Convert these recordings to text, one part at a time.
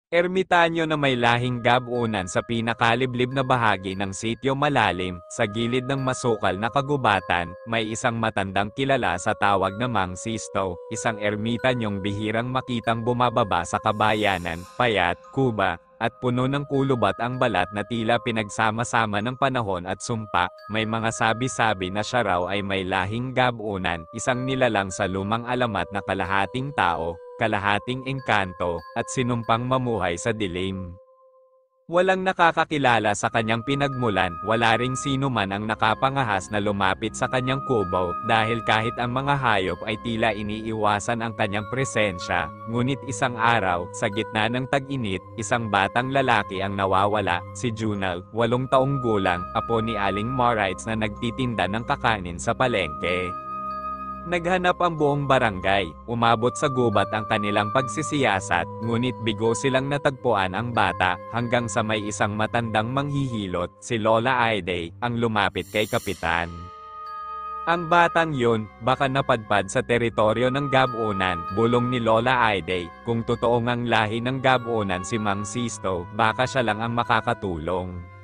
Ermitanyo na may lahing gabunan sa pinakaliblib na bahagi ng sitio malalim, sa gilid ng masukal na kagubatan, may isang matandang kilala sa tawag na Mang Sisto, isang ermitanyong bihirang makitang bumababa sa kabayanan, payat, kuba, at puno ng kulubat ang balat na tila pinagsama-sama ng panahon at sumpa. May mga sabi-sabi na siya raw ay may lahing gabunan, isang nilalang sa lumang alamat na kalahating tao, kalahating engkanto, at sinumpang mamuhay sa dilim. Walang nakakakilala sa kanyang pinagmulan, wala ring sino man ang nakapangahas na lumapit sa kanyang kubo, dahil kahit ang mga hayop ay tila iniiwasan ang kanyang presensya. Ngunit isang araw, sa gitna ng tag-init, isang batang lalaki ang nawawala, si Junal, 8 taong gulang, apo ni Aling Moritz na nagtitinda ng kakanin sa palengke. Naghanap ang buong barangay, umabot sa gubat ang kanilang pagsisiyasat, ngunit bigo silang natagpuan ang bata, hanggang sa may isang matandang manghihilot, si Lola Aide, ang lumapit kay Kapitan. Ang batang yun, baka napadpad sa teritoryo ng Gabunan, bulong ni Lola Aide, kung totoo ngang lahi ng Gabunan si Mang Sisto, baka siya lang ang makakatulong.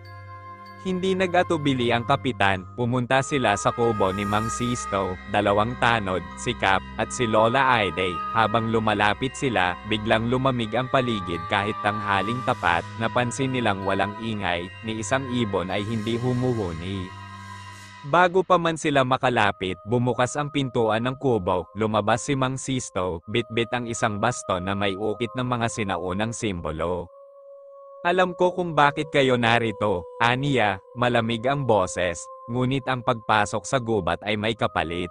Hindi nag-atubili ang kapitan, pumunta sila sa kubo ni Mang Sisto, 2 tanod, si Kap, at si Lola Aide. Habang lumalapit sila, biglang lumamig ang paligid kahit tanghaling tapat, napansin nilang walang ingay, ni isang ibon ay hindi humuhuni. Bago pa man sila makalapit, bumukas ang pintuan ng kubo, lumabas si Mang Sisto, bitbit ang isang baston na may ukit ng mga sinaunang simbolo. Alam ko kung bakit kayo narito, aniya, malamig ang boses, ngunit ang pagpasok sa gubat ay may kapalit.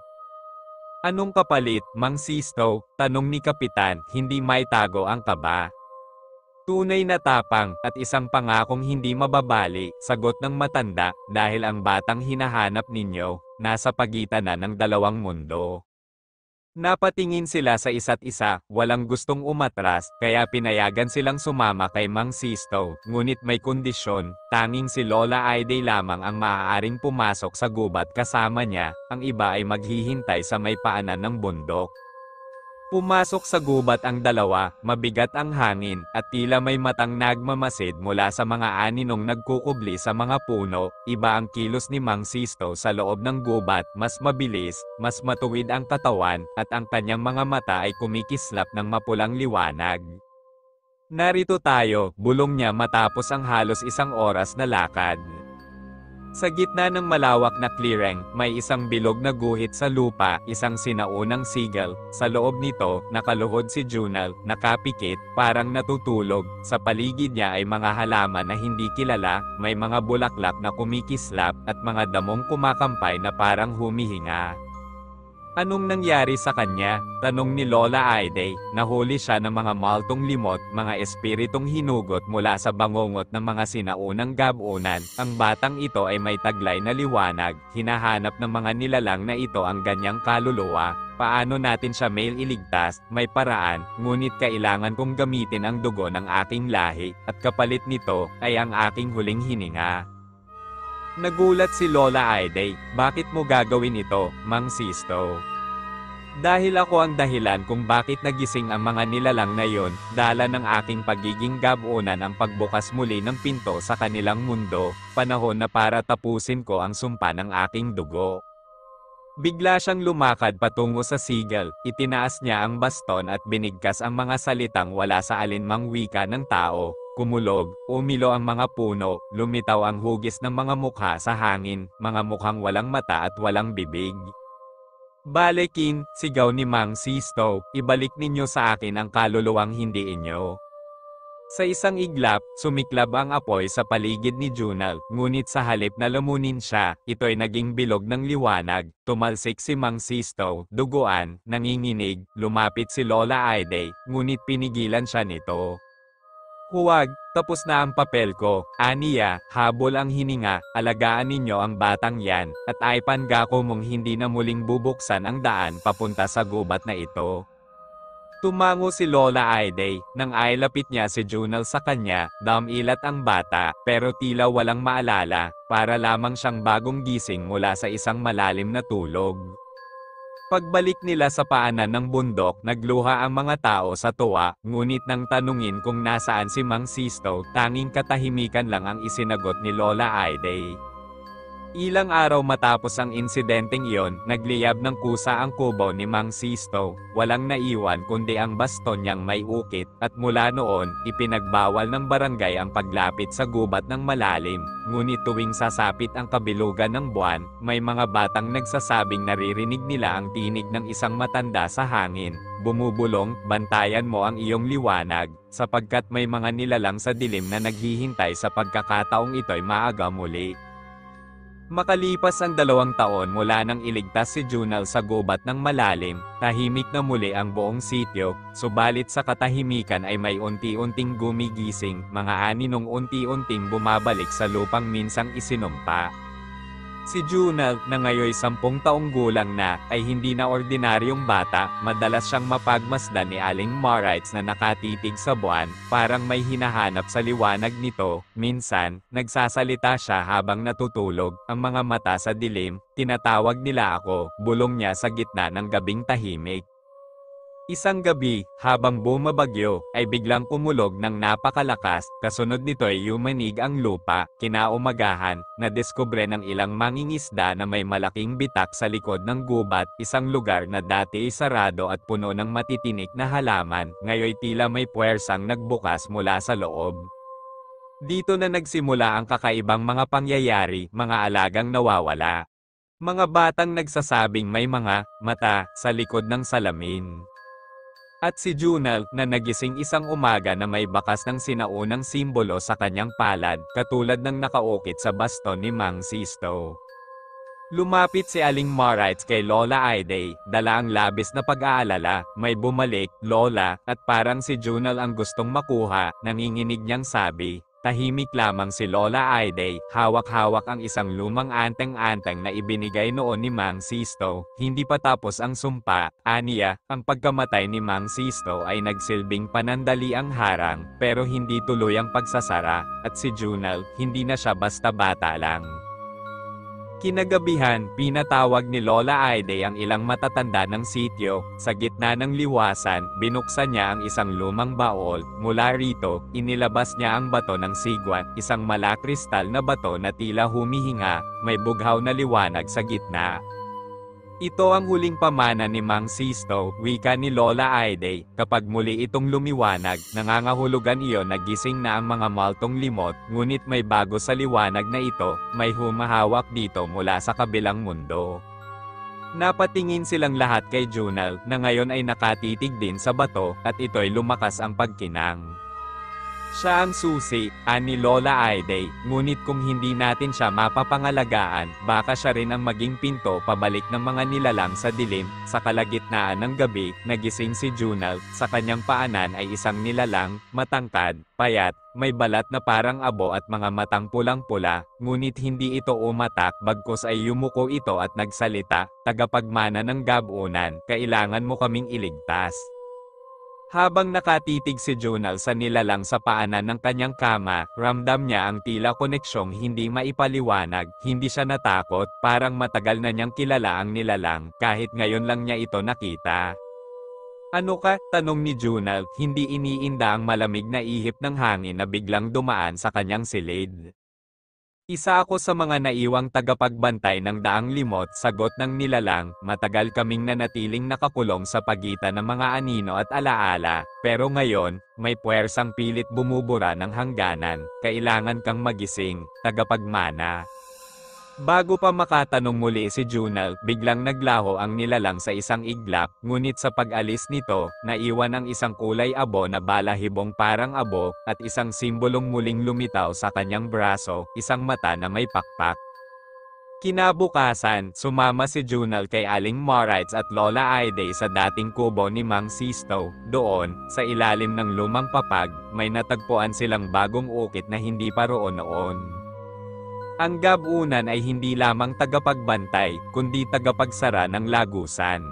Anong kapalit, Mang Sisto? Tanong ni Kapitan, hindi maitago ang kaba. Tunay na tapang, at isang pangakong hindi mababali, sagot ng matanda, dahil ang batang hinahanap ninyo, nasa pagitan na ng 2 mundo. Napatingin sila sa isa't isa, walang gustong umatras, kaya pinayagan silang sumama kay Mang Sisto, ngunit may kondisyon, tanging si Lola Aide lamang ang maaaring pumasok sa gubat kasama niya, ang iba ay maghihintay sa may paanan ng bundok. Pumasok sa gubat ang 2, mabigat ang hangin, at tila may matang nagmamasid mula sa mga aninong nagkukubli sa mga puno. Iba ang kilos ni Mang Sisto sa loob ng gubat, mas mabilis, mas matuwid ang katawan, at ang kanyang mga mata ay kumikislap ng mapulang liwanag. Narito tayo, bulong niya matapos ang halos 1 oras na lakad. Sa gitna ng malawak na clearing, may isang bilog na guhit sa lupa, isang sinaunang sigal. Sa loob nito, nakaluhod si Junal, nakapikit, parang natutulog. Sa paligid niya ay mga halaman na hindi kilala, may mga bulaklak na kumikislap, at mga damong kumakampay na parang humihinga. Anong nangyari sa kanya? Tanong ni Lola Aide. Nahuli siya ng mga maltong limot, mga espiritong hinugot mula sa bangungot ng mga sinaunang gabunan. Ang batang ito ay may taglay na liwanag, hinahanap ng mga nilalang na ito ang ganyang kaluluwa. Paano natin siya iligtas? May paraan, ngunit kailangan kong gamitin ang dugo ng aking lahi, at kapalit nito, ay ang aking huling hininga. Nagulat si Lola Aide, bakit mo gagawin ito, Mang Sisto? Dahil ako ang dahilan kung bakit nagising ang mga nilalang na yon, dala ng aking pagiging gabunan ang pagbukas muli ng pinto sa kanilang mundo, panahon na para tapusin ko ang sumpa ng aking dugo. Bigla siyang lumakad patungo sa sigal, itinaas niya ang baston at binigkas ang mga salitang wala sa alinmang wika ng tao. Kumulog, umilo ang mga puno, lumitaw ang hugis ng mga mukha sa hangin, mga mukhang walang mata at walang bibig. Balekin, sigaw ni Mang Sisto, ibalik ninyo sa akin ang kaluluwang hindi inyo. Sa isang iglap, sumiklab ang apoy sa paligid ni Junal, ngunit sa halip na lamunin siya, ito'y naging bilog ng liwanag. Tumalsik si Mang Sisto, duguan, nanginginig, lumapit si Lola Aide, ngunit pinigilan siya nito. Huwag, tapos na ang papel ko, aniya, habol ang hininga, alagaan ninyo ang batang yan, at aipanga ko mong hindi na muling bubuksan ang daan papunta sa gubat na ito. Tumango si Lola Aide, nang ailapit niya si Junal sa kanya, damilat ang bata, pero tila walang maalala, para lamang siyang bagong gising mula sa isang malalim na tulog. Pagbalik nila sa paanan ng bundok, nagluha ang mga tao sa tuwa, ngunit nang tanungin kung nasaan si Mang Sisto, tanging katahimikan lang ang isinagot ni Lola Aide. Ilang araw matapos ang insidenteng iyon, nagliyab ng kusa ang kubo ni Mang Sisto. Walang naiwan kundi ang baston niyang may ukit, at mula noon, ipinagbawal ng barangay ang paglapit sa gubat ng malalim. Ngunit tuwing sasapit ang kabilugan ng buwan, may mga batang nagsasabing naririnig nila ang tinig ng isang matanda sa hangin. Bumubulong, bantayan mo ang iyong liwanag, sapagkat may mga nilalang sa dilim na naghihintay sa pagkakataong ito'y maaga muli. Makalipas ang 2 taon mula nang iligtas si Junal sa gubat ng malalim, tahimik na muli ang buong sityo, subalit sa katahimikan ay may unti-unting gumigising, mga aninong unti-unting bumabalik sa lupang minsang isinumpa. Si Junal, na ngayoy 10 taong gulang na, ay hindi na ordinaryong bata, madalas siyang mapagmasdan ni Aling Marites na nakatitig sa buwan, parang may hinahanap sa liwanag nito. Minsan, nagsasalita siya habang natutulog, ang mga mata sa dilim, tinatawag nila ako, bulong niya sa gitna ng gabing tahimik. Isang gabi, habang bumabagyo, ay biglang kumulog ng napakalakas, kasunod nito'y yumanig ang lupa. Kinaumagahan, nadiskubre ng ilang mangingisda na may malaking bitak sa likod ng gubat, isang lugar na dati sarado at puno ng matitinik na halaman, ngayoy tila may puwersang nagbukas mula sa loob. Dito na nagsimula ang kakaibang mga pangyayari, mga alagang nawawala. Mga batang nagsasabing may mga mata sa likod ng salamin. At si Junal, na nagising isang umaga na may bakas ng sinaunang simbolo sa kanyang palad, katulad ng nakaukit sa baston ni Mang Sisto. Lumapit si Aling Marites kay Lola Aide, dala ang labis na pag-aalala, may bumalik, Lola, at parang si Junal ang gustong makuha, nanginginig niyang sabi. Tahimik lamang si Lola Aide, hawak-hawak ang isang lumang anteng-anteng na ibinigay noon ni Mang Sisto. Hindi pa tapos ang sumpa, aniya, ang pagkamatay ni Mang Sisto ay nagsilbing panandaliang harang, pero hindi tuloy ang pagsasara, at si Junal, hindi na siya basta bata lang. Kinagabihan, pinatawag ni Lola Aide ang ilang matatanda ng sityo. Sa gitna ng liwasan, binuksan niya ang isang lumang baol. Mula rito, inilabas niya ang bato ng sigwan, isang malakristal na bato na tila humihinga, may bughaw na liwanag sa gitna. Ito ang huling pamana ni Mang Sisto, wika ni Lola Aide. Kapag muli itong lumiwanag, nangangahulugan iyon na gising na ang mga maltong limot, ngunit may bago sa liwanag na ito, may humahawak dito mula sa kabilang mundo. Napatingin silang lahat kay Junal, na ngayon ay nakatitig din sa bato, at ito'y lumakas ang pagkinang. Siya ang susi, ani Lola Aide, ngunit kung hindi natin siya mapapangalagaan, baka siya rin ang maging pinto pabalik ng mga nilalang sa dilim. Sa kalagitnaan ng gabi, nagising si Junal, sa kanyang paanan ay isang nilalang, matangkad, payat, may balat na parang abo at mga matang pulang-pula, ngunit hindi ito umatak, bagkus ay yumuko ito at nagsalita, tagapagmana ng gabunan, kailangan mo kaming iligtas. Habang nakatitig si Junal sa nilalang sa paanan ng kanyang kama, ramdam niya ang tila koneksyong hindi maipaliwanag, hindi siya natakot, parang matagal na niyang kilala ang nilalang, kahit ngayon lang niya ito nakita. Ano ka? Tanong ni Junal, hindi iniinda ang malamig na ihip ng hangin na biglang dumaan sa kanyang silid. Isa ako sa mga naiwang tagapagbantay ng daang limot, sagot ng nilalang. Matagal kaming nanatiling nakakulong sa pagitan ng mga anino at alaala, pero ngayon, may puwersang pilit bumubura ng hangganan. Kailangan kang magising, tagapagmana. Bago pa makatanong muli si Junal, biglang naglaho ang nilalang sa isang iglap, ngunit sa pag-alis nito, naiwan ang isang kulay abo na balahibong parang abo, at isang simbolong muling lumitaw sa kanyang braso, isang mata na may pakpak. Kinabukasan, sumama si Junal kay Aling Marites at Lola Aide sa dating kubo ni Mang Sisto. Doon, sa ilalim ng lumang papag, may natagpuan silang bagong ukit na hindi pa roon noon. Ang gabunan ay hindi lamang tagapagbantay, kundi tagapagsara ng lagusan.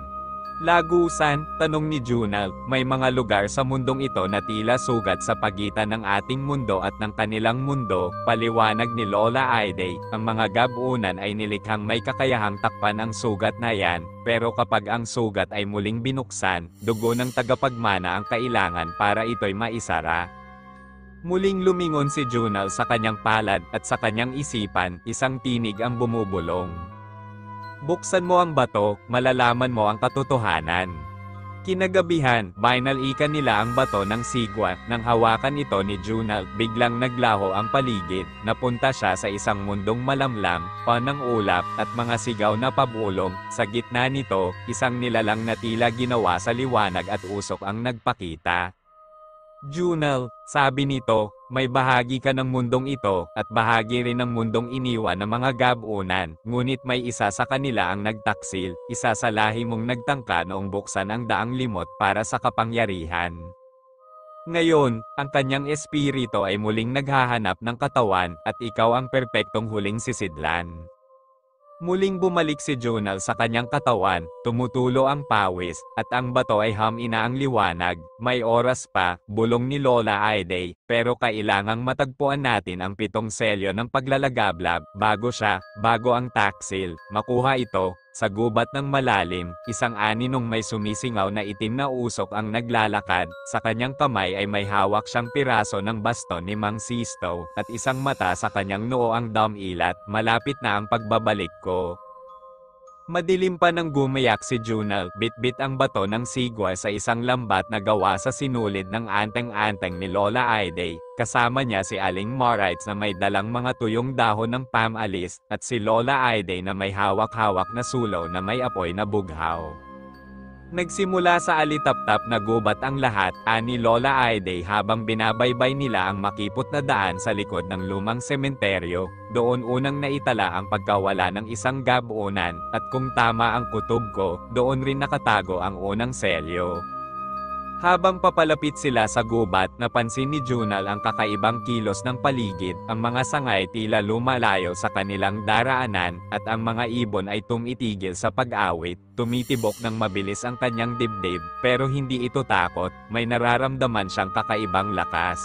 Lagusan, tanong ni Junal, may mga lugar sa mundong ito na tila sugat sa pagitan ng ating mundo at ng kanilang mundo, paliwanag ni Lola Aide, ang mga gabunan ay nilikhang may kakayahang takpan ang sugat na yan, pero kapag ang sugat ay muling binuksan, dugo ng tagapagmana ang kailangan para ito'y maisara. Muling lumingon si Junal sa kanyang palad at sa kanyang isipan, isang tinig ang bumubulong. Buksan mo ang bato, malalaman mo ang katotohanan. Kinagabihan, binalikan nila ang bato ng sigwa, nang hawakan ito ni Junal, biglang naglaho ang paligid, napunta siya sa isang mundong malamlam, panang ulap, at mga sigaw na pabulong, sa gitna nito, isang nilalang na tila ginawa sa liwanag at usok ang nagpakita. Junal, sabi nito, may bahagi ka ng mundong ito, at bahagi rin ng mundong iniwan ng mga gabunan, ngunit may isa sa kanila ang nagtaksil, isa sa lahi mong nagtangka noong buksan ang daang limot para sa kapangyarihan. Ngayon, ang kanyang espiritu ay muling naghahanap ng katawan, at ikaw ang perpektong huling sisidlan. Muling bumalik si Junal sa kanyang katawan, tumutulo ang pawis, at ang bato ay hamina ang liwanag. May oras pa, bulong ni Lola Aide, pero kailangang matagpuan natin ang 7 selyo ng paglalagablab, bago ang taksil, makuha ito. Sa gubat ng malalim, isang aninong may sumisingaw na itim na usok ang naglalakad, sa kanyang kamay ay may hawak siyang piraso ng baston ni Mang Sisto, at isang mata sa kanyang noo ang damilat, malapit na ang pagbabalik ko. Madilim pa nang gumayak si Junal, bit-bit ang bato ng sigwa sa isang lambat na gawa sa sinulid ng anteng-anteng ni Lola Aide, kasama niya si Aling Moritz na may dalang mga tuyong dahon ng pamalis, at si Lola Aide na may hawak-hawak na sulaw na may apoy na bughaw. Nagsimula sa alitap-tap na gubat ang lahat, ani Lola Aide habang binabaybay nila ang makipot na daan sa likod ng lumang sementeryo, doon unang naitala ang pagkawala ng isang gabunan, at kung tama ang kutob ko, doon rin nakatago ang unang selyo. Habang papalapit sila sa gubat, napansin ni Junal ang kakaibang kilos ng paligid, ang mga sangay tila lumalayo sa kanilang daraanan, at ang mga ibon ay tumitigil sa pag-awit, tumitibok ng mabilis ang kanyang dibdib, pero hindi ito takot, may nararamdaman siyang kakaibang lakas.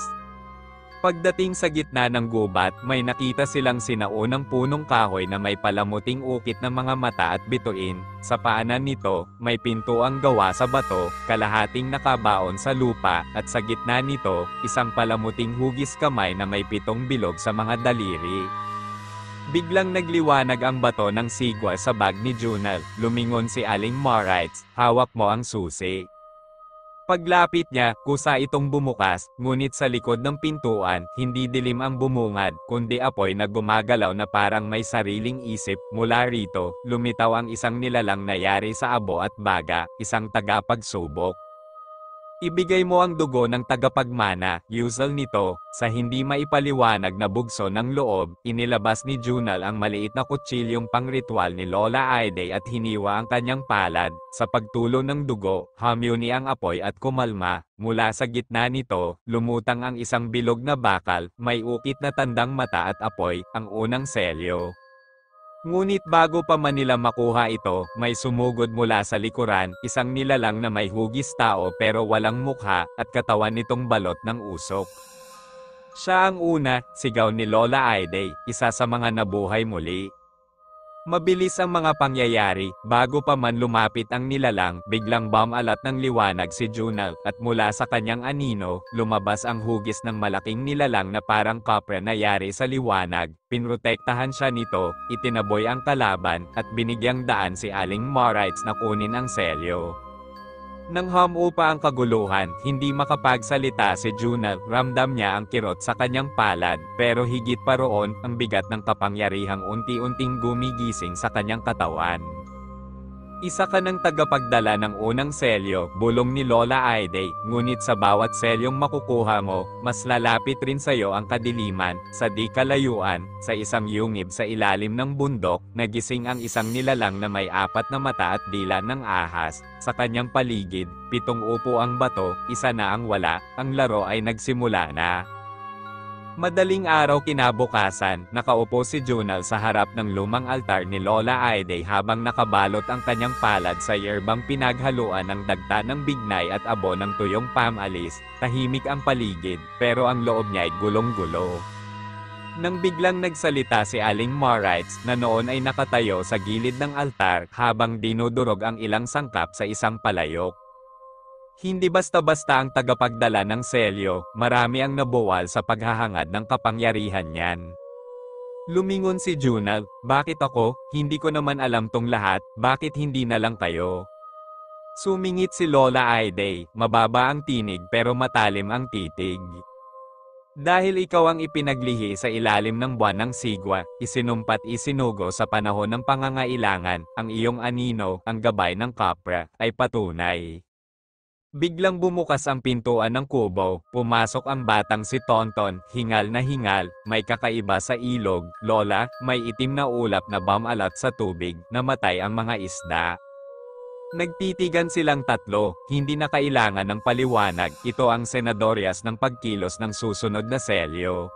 Pagdating sa gitna ng gubat, may nakita silang sinaunang punong kahoy na may palamuting ukit ng mga mata at bituin. Sa paanan nito, may pintuang gawa sa bato, kalahating nakabaon sa lupa, at sa gitna nito, isang palamuting hugis kamay na may 7 bilog sa mga daliri. Biglang nagliwanag ang bato ng sigwa sa bag ni Junal, lumingon si Aling Moritz, hawak mo ang susi. Paglapit niya, kusa itong bumukas, ngunit sa likod ng pintuan, hindi dilim ang bumungad, kundi apoy na gumagalaw na parang may sariling isip. Mula rito, lumitaw ang isang nilalang na yari sa abo at baga, isang tagapagsubok. Ibigay mo ang dugo ng tagapagmana, usual nito, sa hindi maipaliwanag na bugso ng loob, inilabas ni Junal ang maliit na kutsilyong pangritual ni Lola Aide at hiniwa ang kanyang palad. Sa pagtulo ng dugo, humuni ang apoy at kumalma. Mula sa gitna nito, lumutang ang isang bilog na bakal, may ukit na tandang mata at apoy, ang unang selyo. Ngunit bago pa man nila makuha ito, may sumugod mula sa likuran, isang nilalang na may hugis tao pero walang mukha, at katawan nitong balot ng usok. Siya ang una, sigaw ni Lola Aide, isa sa mga nabuhay muli. Mabilis ang mga pangyayari, bago pa man lumapit ang nilalang, biglang bumalat ng liwanag si Junal, at mula sa kanyang anino, lumabas ang hugis ng malaking nilalang na parang kapre na yari sa liwanag. Pinrotektahan siya nito, itinaboy ang kalaban, at binigyang daan si Aling Moritz na kunin ang selyo. Nang humupa ang kaguluhan, hindi makapagsalita si Junal, ramdam niya ang kirot sa kanyang palad, pero higit pa roon, ang bigat ng kapangyarihang unti-unting gumigising sa kanyang katawan. Isa ka ng tagapagdala ng unang selyo, bulong ni Lola Aide, ngunit sa bawat selyong makukuha mo, mas lalapit rin sa iyo ang kadiliman. Sa di kalayuan, sa isang yungib sa ilalim ng bundok, nagising ang isang nilalang na may 4 na mata at dila ng ahas. Sa kanyang paligid, 7 upo ang bato, isa na ang wala, ang laro ay nagsimula na. Madaling araw kinabukasan, nakaupo si Junal sa harap ng lumang altar ni Lola Aide habang nakabalot ang kanyang palad sa yerbang pinaghaluan ng dagta ng bignay at abo ng tuyong pamalis. Tahimik ang paligid, pero ang loob niya ay gulong-gulo. Nang biglang nagsalita si Aling Moritz, na noon ay nakatayo sa gilid ng altar habang dinudurog ang ilang sangkap sa isang palayok. Hindi basta-basta ang tagapagdala ng selyo, marami ang nabuwal sa paghahangad ng kapangyarihan niyan. Lumingon si Junal, bakit ako? Hindi ko naman alam tong lahat, bakit hindi na lang kayo? Sumingit si Lola Aide, mababa ang tinig pero matalim ang titig. Dahil ikaw ang ipinaglihi sa ilalim ng buwan ng sigwa, isinumpat isinugo sa panahon ng pangangailangan, ang iyong anino, ang gabay ng kapra, ay patunay. Biglang bumukas ang pintuan ng kubo, pumasok ang batang si Tonton, hingal na hingal, may kakaiba sa ilog, Lola, may itim na ulap na bumalat sa tubig, namatay ang mga isda. Nagtitigan silang tatlo, hindi na kailangan ng paliwanag, ito ang senadoryas ng pagkilos ng susunod na selyo.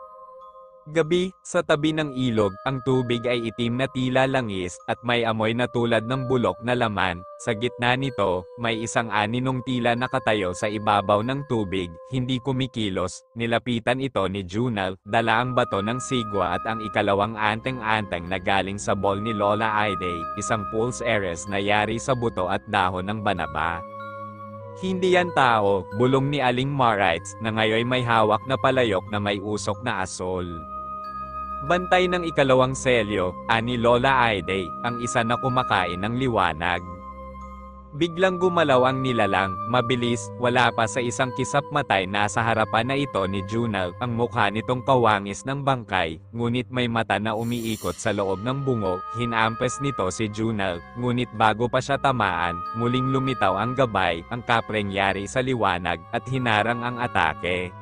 Gabi, sa tabi ng ilog, ang tubig ay itim na tila langis, at may amoy na tulad ng bulok na laman. Sa gitna nito, may isang aninong tila nakatayo sa ibabaw ng tubig, hindi kumikilos. Nilapitan ito ni Junal, dala ang bato ng sigwa at ang ikalawang anteng-anteng na galing sa bol ni Lola Aide, isang pulse eres na yari sa buto at dahon ng banaba. Hindi yan tao, bulong ni Aling Moritz, na ngayon may hawak na palayok na may usok na asol. Bantay ng ikalawang selyo, ani Lola Aide, ang isa na kumakain ng liwanag. Biglang gumalaw ang nilalang, mabilis, wala pa sa isang kisap matay nasa harapan na ito ni Junal, ang mukha nitong kawangis ng bangkay, ngunit may mata na umiikot sa loob ng bungo, hinampes nito si Junal, ngunit bago pa siya tamaan, muling lumitaw ang gabay, ang kapreng yari sa liwanag, at hinarang ang atake.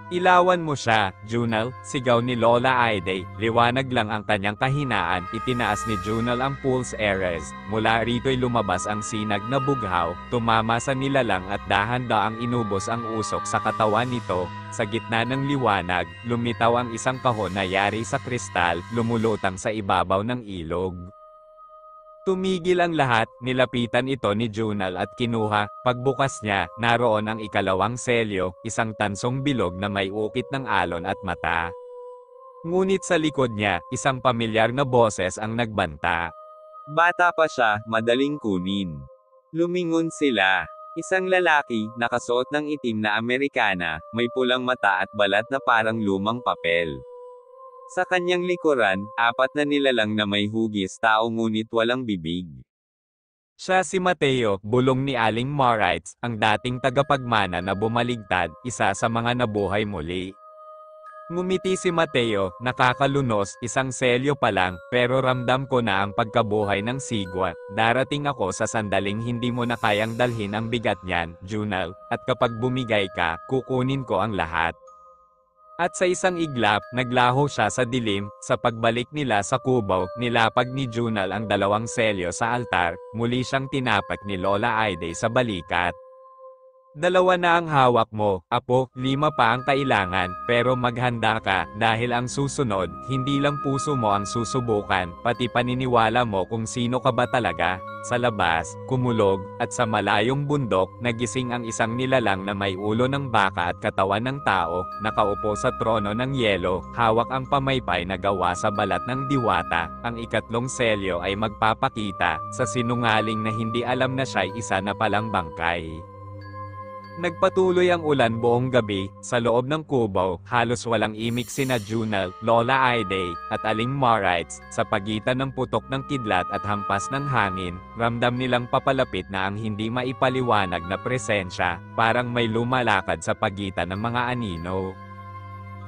Ilawan mo siya, Junal, sigaw ni Lola Aide, liwanag lang ang kanyang kahinaan, itinaas ni Junal ang pulse eres, mula rito'y lumabas ang sinag na bughaw, tumama sa nilalang at dahan-daang inubos ang usok sa katawan nito, sa gitna ng liwanag, lumitaw ang isang kahon na yari sa kristal, lumulutang sa ibabaw ng ilog. Tumigil ang lahat, nilapitan ito ni Junal at kinuha, pagbukas niya, naroon ang ikalawang selyo, isang tansong bilog na may ukit ng alon at mata. Ngunit sa likod niya, isang pamilyar na boses ang nagbanta. Bata pa siya, madaling kunin. Lumingon sila. Isang lalaki, nakasuot ng itim na Amerikana, may pulang mata at balat na parang lumang papel. Sa kanyang likuran, apat na nilalang na may hugis tao ngunit walang bibig. Siya si Mateo, bulong ni Aling Moritz, ang dating tagapagmana na bumaligtad, isa sa mga nabuhay muli. Ngumiti si Mateo, nakakalunos, isang selyo pa lang, pero ramdam ko na ang pagkabuhay ng sigwa. Darating ako sa sandaling hindi mo na kayang dalhin ang bigat niyan, Junal, at kapag bumigay ka, kukunin ko ang lahat. At sa isang iglap, naglaho siya sa dilim, sa pagbalik nila sa kubo, nilapag ni Junal ang dalawang selyo sa altar, muli siyang tinapak ni Lola Aide sa balikat. Dalawa na ang hawak mo, apo, 5 pa ang kailangan, pero maghanda ka, dahil ang susunod, hindi lang puso mo ang susubukan, pati paniniwala mo kung sino ka ba talaga. Sa labas, kumulog, at sa malayong bundok, nagising ang isang nilalang na may ulo ng baka at katawan ng tao, nakaupo sa trono ng yelo, hawak ang pamaypay na gawa sa balat ng diwata. Ang ikatlong selyo ay magpapakita, sa sinungaling na hindi alam na siya'y isa na palang bangkay. Nagpatuloy ang ulan buong gabi, sa loob ng kubo, halos walang imik sina Junal, Lola Aide, at Aling Moritz, sa pagitan ng putok ng kidlat at hampas ng hangin, ramdam nilang papalapit na ang hindi maipaliwanag na presensya, parang may lumalakad sa pagitan ng mga anino.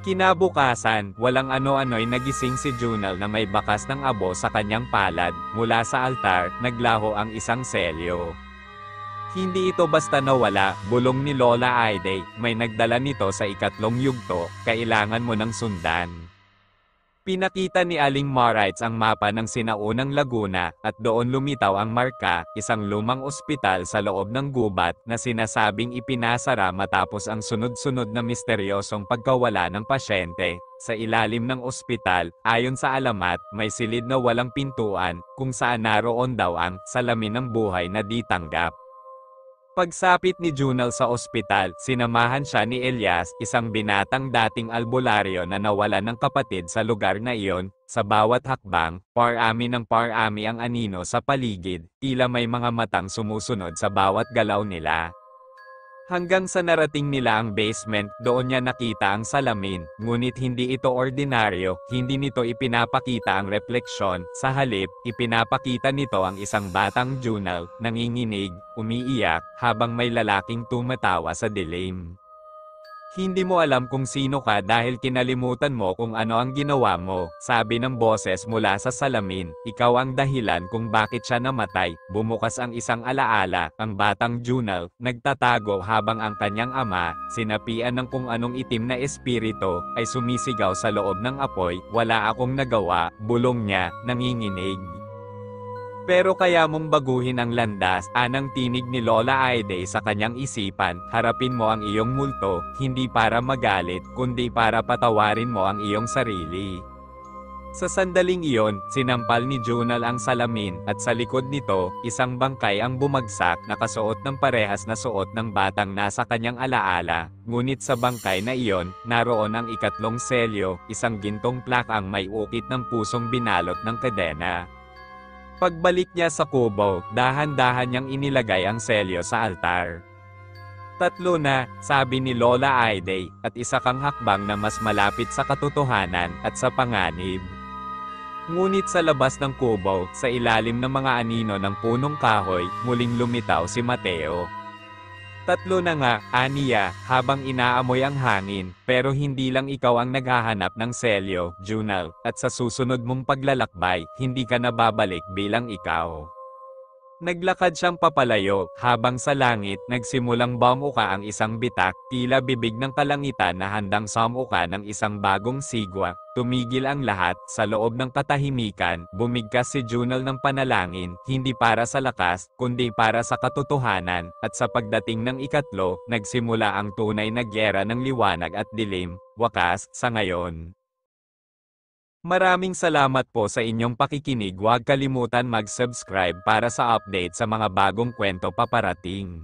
Kinabukasan, walang ano-ano'y nagising si Junal na may bakas ng abo sa kanyang palad, mula sa altar, naglaho ang isang selyo. Hindi ito basta nawala, bulong ni Lola Aide, may nagdala nito sa ikatlong yugto, kailangan mo ng sundan. Pinakita ni Aling Marites ang mapa ng sinaunang Laguna, at doon lumitaw ang marka, isang lumang ospital sa loob ng gubat, na sinasabing ipinasara matapos ang sunod-sunod na misteryosong pagkawala ng pasyente. Sa ilalim ng ospital, ayon sa alamat, may silid na walang pintuan, kung saan naroon daw ang salamin ng buhay na di tanggap. Pagsapit ni Junal sa ospital, sinamahan siya ni Elias, isang binatang dating albularyo na nawalan ng kapatid sa lugar na iyon. Sa bawat hakbang, parami ng parami ang anino sa paligid, tila may mga matang sumusunod sa bawat galaw nila. Hanggang sa narating nila ang basement, doon niya nakita ang salamin, ngunit hindi ito ordinaryo, hindi nito ipinapakita ang refleksyon, sa halip, ipinapakita nito ang isang batang Junal, nanginginig, umiiyak, habang may lalaking tumatawa sa dilim. Hindi mo alam kung sino ka dahil kinalimutan mo kung ano ang ginawa mo, sabi ng boses mula sa salamin. Ikaw ang dahilan kung bakit siya namatay. Bumukas ang isang alaala, ang batang Junal, nagtatago habang ang kanyang ama, sinapian ng kung anong itim na espiritu, ay sumisigaw sa loob ng apoy. Wala akong nagawa, bulong niya, nanginginig. Pero kaya mong baguhin ang landas, anang tinig ni Lola Aide sa kanyang isipan, harapin mo ang iyong multo, hindi para magalit, kundi para patawarin mo ang iyong sarili. Sa sandaling iyon, sinampal ni Junal ang salamin, at sa likod nito, isang bangkay ang bumagsak, nakasuot ng parehas na suot ng batang nasa kanyang alaala. Ngunit sa bangkay na iyon, naroon ang ikatlong selyo, isang gintong plakang may ukit ng pusong binalot ng kadena. Pagbalik niya sa kubo, dahan-dahan niyang inilagay ang selyo sa altar. Tatlo na, sabi ni Lola Aide, at isa kang hakbang na mas malapit sa katotohanan at sa panganib. Ngunit sa labas ng kubo, sa ilalim ng mga anino ng punong kahoy, muling lumitaw si Mateo. Tatlo na nga, aniya, habang inaamoy ang hangin, pero hindi lang ikaw ang naghahanap ng selyo, Junal, at sa susunod mong paglalakbay, hindi ka na babalik bilang ikaw. Naglakad siyang papalayo, habang sa langit, nagsimulang bumuka ang isang bitak, tila bibig ng kalangitan na handang samuka ng isang bagong sigwa. Tumigil ang lahat, sa loob ng katahimikan, bumigkas si Junal ng panalangin, hindi para sa lakas, kundi para sa katotohanan, at sa pagdating ng ikatlo, nagsimula ang tunay na gyera ng liwanag at dilim, wakas, sa ngayon. Maraming salamat po sa inyong pakikinig. Huwag kalimutan mag-subscribe para sa update sa mga bagong kwento paparating.